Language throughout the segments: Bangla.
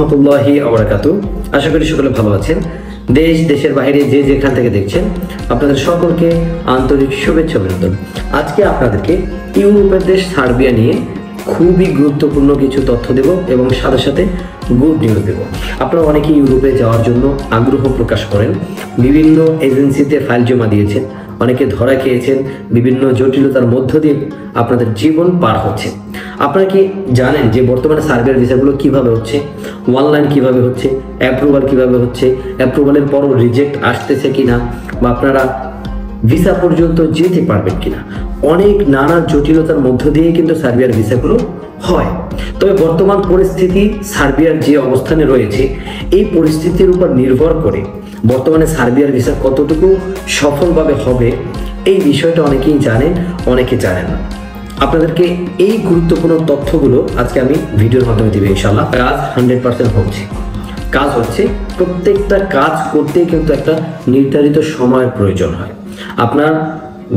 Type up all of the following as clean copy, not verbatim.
রহমতুল্লাহি ওয়া বারাকাতুহু। আশা করি সকলে ভালো আছেন। দেশ দেশের বাইরে যে যেখান থেকে দেখছেন আপনাদের সকলকে আন্তরিক শুভেচ্ছা অভিনন্দন। আজকে আপনাদেরকে ইউরোপের দেশ সার্বিয়া নিয়ে খুবই গুরুত্বপূর্ণ কিছু তথ্য দেব এবং সাথে সাথে গুড নিউজ দেব। আপনারা অনেকেই ইউরোপে যাওয়ার জন্য আগ্রহ প্রকাশ করেন, বিভিন্ন এজেন্সিতে ফাইল জমা দিয়েছেন, অনেকে ধরা খেয়েছেন, বিভিন্ন জটিলতার মধ্য দিয়ে আপনাদের জীবন পার হচ্ছে। আপনারা কি জানেন যে বর্তমানে সার্বিয়ার ভিসাগুলো কিভাবে হচ্ছে, অনলাইন কিভাবে হচ্ছে, অ্যাপ্রুভাল কিভাবে হচ্ছে, অ্যাপ্রুভালের পরও রিজেক্ট আসতেছে কিনা, বা আপনারা ভিসা পর্যন্ত যেতে পারবেন কিনা, অনেক নানা জটিলতার মধ্য দিয়ে কিন্তু সার্বিয়ার ভিসাগুলো হয়। তবে বর্তমান পরিস্থিতি সার্বিয়ার যে অবস্থানে রয়েছে এই পরিস্থিতির উপর নির্ভর করে বর্তমানে সার্বিয়ার ভিসা কতটুকু সফলভাবে হবে এই বিষয়টা অনেকেই জানেন, অনেকে জানেন না। আপনাদেরকে এই গুরুত্বপূর্ণ তথ্যগুলো আজকে আমি ভিডিওর মাধ্যমে দিব ইনশাআল্লাহ। কাজ 100% হচ্ছে, কাজ হচ্ছে। প্রত্যেকটা কাজ করতে কিন্তু একটা নির্ধারিত সময়ের প্রয়োজন হয়। আপনার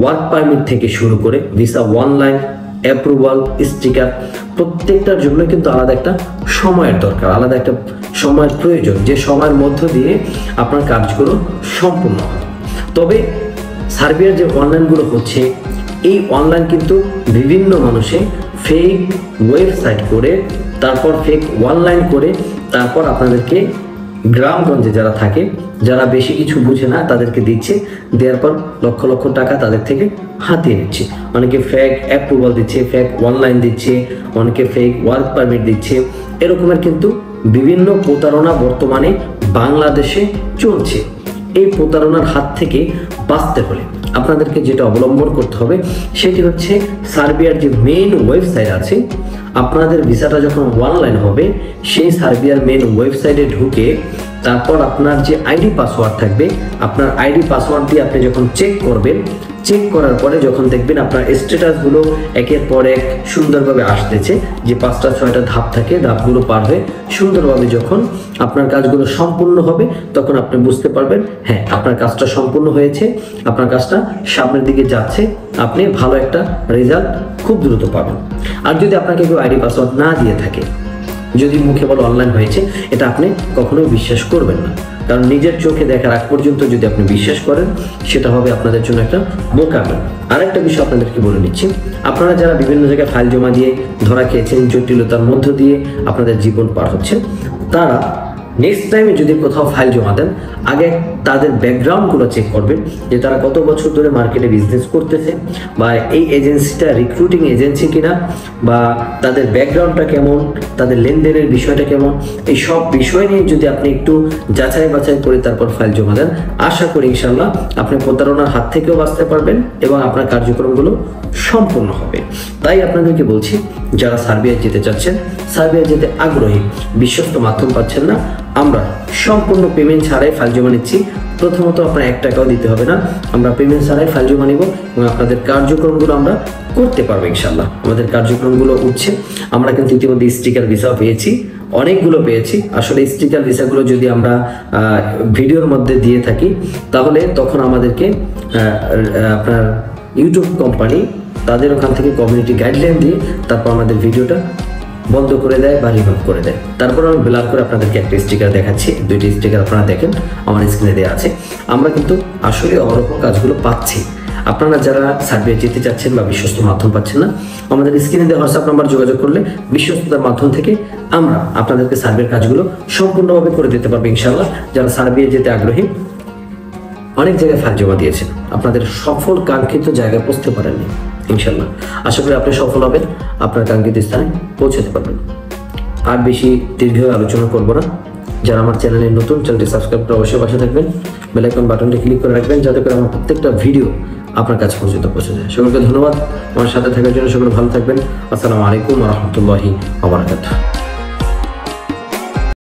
ওয়ার্ক পারমিট থেকে শুরু করে ভিসা, অনলাইন, অ্যাপ্রুভাল, স্টিকার, প্রত্যেকটার জন্য কিন্তু আলাদা একটা সময়ের দরকার, আলাদা একটা সময়ের প্রয়োজন, যে সময়ের মধ্য দিয়ে আপনার কাজগুলো সম্পূর্ণ হয়। তবে সার্বিয়ার যে অনলাইনগুলো হচ্ছে এই অনলাইন কিন্তু বিভিন্ন মানুষে ফেক ওয়েবসাইট করে, তারপর ফেক অনলাইন করে, তারপর আপনাদেরকে গ্রামগঞ্জে যারা থাকে, যারা বেশি কিছু বুঝে না তাদেরকে দিচ্ছে, দেওয়ার পর লক্ষ লক্ষ টাকা তাদের থেকে হাতিয়ে নিচ্ছে। অনেকে ফেক অ্যাপ্রুভাল দিচ্ছে, ফেক অনলাইন দিচ্ছে, অনেকে ফেক ওয়ার্ক পারমিট দিচ্ছে। এরকমের কিন্তু বিভিন্ন প্রতারণা বর্তমানে বাংলাদেশে চলছে। এই প্রতারণার হাত থেকে বাঁচতে হলে আপনাদেরকে যেটা অবলম্বন করতে হবে সেটি হচ্ছে সার্বিয়ার যে মেইন ওয়েবসাইট আছে, আপনাদের ভিসাটা যখন অনলাইন হবে সেই সার্বিয়ার মেইন ওয়েবসাইটে ঢুকে তারপর আপনার যে আইডি পাসওয়ার্ড থাকবে, আপনার আইডি পাসওয়ার্ড দিয়ে আপনি যখন চেক করবেন, চেক করার পরে যখন দেখবেন আপনার স্ট্যাটাসগুলো একের পর এক সুন্দরভাবে আসতেছে, যে 5টা 6টা ধাপ থাকে, ধাপগুলো পার হয়ে সুন্দরভাবে যখন আপনার কাজগুলো সম্পূর্ণ হবে তখন আপনি বুঝতে পারবেন হ্যাঁ আপনার কাজটা সম্পূর্ণ হয়েছে, আপনার কাজটা সামনের দিকে যাচ্ছে, আপনি ভালো একটা রেজাল্ট খুব দ্রুত পাবেন। আর যদি আপনাকে কেউ আইডি পাসওয়ার্ড না দিয়ে থাকে, যদি মুখে বলে অনলাইন হয়েছে, এটা আপনি কখনোই বিশ্বাস করবেন না। কারণ নিজের চোখে দেখার আগ পর্যন্ত যদি আপনি বিশ্বাস করেন সেটা হবে আপনাদের জন্য একটা বোকামি। আরেকটা বিষয় আপনাদেরকে বলে নিচ্ছি, আপনারা যারা বিভিন্ন জায়গায় ফাইল জমা দিয়ে ধরা খেয়েছেন, জটিলতার মধ্য দিয়ে আপনাদের জীবন পার হচ্ছে, তারা নেক্সট টাইমে যদি কোথাও ফাইল জমা দেন আগে তাদের ব্যাকগ্রাউন্ডগুলো চেক করবেন, যে তারা কত বছর ধরে মার্কেটে বিজনেস করতেছে, বা এই এজেন্সিটা রিক্রুটিং এজেন্সি কিনা, বা তাদের ব্যাকগ্রাউন্ডটা কেমন, তাদের লেনদেনের বিষয়টা কেমন, এই সব বিষয় নিয়ে যদি আপনি একটু যাচাই বাছাই করে তারপর ফাইল জমা দেন, আশা করি ইনশাআল্লাহ আপনি প্রতারণার হাত থেকেও বাঁচতে পারবেন এবং আপনার কার্যক্রমগুলো সম্পূর্ণ হবে। তাই আপনাদেরকে বলছি, যারা সার্বিয়া যেতে চাচ্ছেন, সার্বিয়া যেতে আগ্রহী, বিশ্বস্ত মাধ্যম পাচ্ছেন না, আমরা সম্পূর্ণ পেমেন্ট ছাড়াই ফাইল জমা নিচ্ছি। প্রথমত আপনার 1 টাকাও দিতে হবে না, আমরা পেমেন্ট ছাড়াই ফাইল জমা নিব এবং আপনাদের কার্যক্রমগুলো আমরা করতে পারবো ইনশাআল্লাহ। আমাদের কার্যক্রমগুলো উঠছে। আমরা কিন্তু ইতিমধ্যে স্টিকার ভিসাও পেয়েছি, অনেকগুলো পেয়েছি। আসলে স্টিকার ভিসাগুলো যদি আমরা ভিডিওর মধ্যে দিয়ে থাকি তাহলে তখন আমাদেরকে আপনার ইউটিউব কোম্পানি তাদের ওখান থেকে কমিউনিটি গাইডলাইন দিয়ে তারপর আমাদের ভিডিওটা বন্ধ করে দেয় বা রিমুভ করে দেয়। তারপর আমি ব্লার করে আপনাদেরকে একটা স্টিকার দেখাচ্ছি, 2টি স্টিকার আপনারা দেখেন আমার স্ক্রিনে দেওয়া আছে। আমরা কিন্তু আসলে অরকম কাজগুলো পাচ্ছি। আপনারা যারা সার্বিয়া যেতে চাচ্ছেন বা বিশ্বস্ত মাধ্যম পাচ্ছেন না, আমাদের স্ক্রিনে দেওয়া হোয়াটসঅ্যাপ নাম্বার যোগাযোগ করলে বিশ্বস্ততার মাধ্যম থেকে আমরা আপনাদেরকে সার্বিয়ার কাজগুলো সম্পূর্ণভাবে করে দিতে পারবো ইনশাআল্লাহ। যারা সার্বিয়া যেতে আগ্রহী, অনেক জায়গায় ফাইল জমা দিয়েছেন, আপনাদের সফল কাঙ্ক্ষিত জায়গায় পৌঁছতে পারেননি, ইনশাআল্লাহ আশা করি আপনি সফল হবেন, আপনার কাঙ্ক্ষিত স্থানে পৌঁছাতে পারবেন। আর বেশি দীর্ঘ আলোচনা করব না। যারা আমার চ্যানেলে নতুন, চ্যানেলটি সাবস্ক্রাইব করে অবশ্যই পাশে থাকবেন, বেল আইকন বাটনটি ক্লিক করে রাখবেন যাতে করে আমার প্রত্যেকটা ভিডিও আপনার কাছে পর্যন্ত পৌঁছে যায়। সকলকে ধন্যবাদ আমার সাথে থাকার জন্য। সকলে ভালো থাকবেন। আসসালামু আলাইকুম ওয়া রাহমাতুল্লাহি ওয়া বারাকাতুহু।